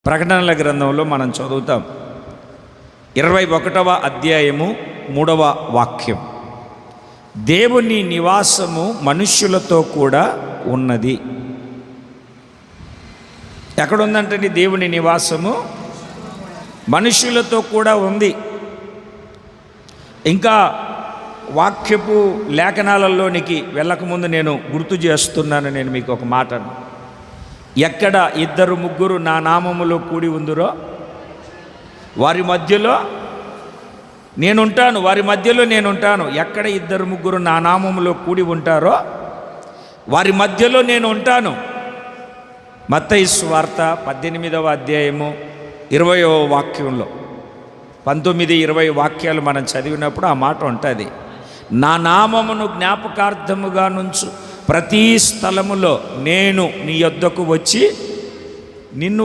ప్రకటనల గ్రంథంలో మనం చదువుతాం 21వ అధ్యాయము 3వ వాక్యం. దేవుని నివాసము మనుష్యులతో కూడా ఉన్నది. ఎక్కడుందంటండి దేవుని నివాసము? మనుష్యులతో కూడా ఉంది. ఇంకా వాక్యపు లేఖనాలలోనికి వెళ్ళకముందు నేను గుర్తు చేస్తున్నాను. నేను మీకు ఒక మాటను, ఎక్కడ 2-3 నా నామములో కూడి ఉందురో వారి మధ్యలో నేనుంటాను. వారి మధ్యలో నేనుంటాను. ఎక్కడ 2-3 నా నామములో కూడి ఉంటారో వారి మధ్యలో నేను ఉంటాను. మత్తయి సువార్త 18వ అధ్యాయము 20వ వాక్యంలో 19-20 వాక్యాలు మనం చదివినప్పుడు ఆ మాట ఉంటుంది. నా నామమును జ్ఞాపకార్థముగా నుంచు ప్రతి స్థలములో నేను నీ యొద్దకు వచ్చి నిన్ను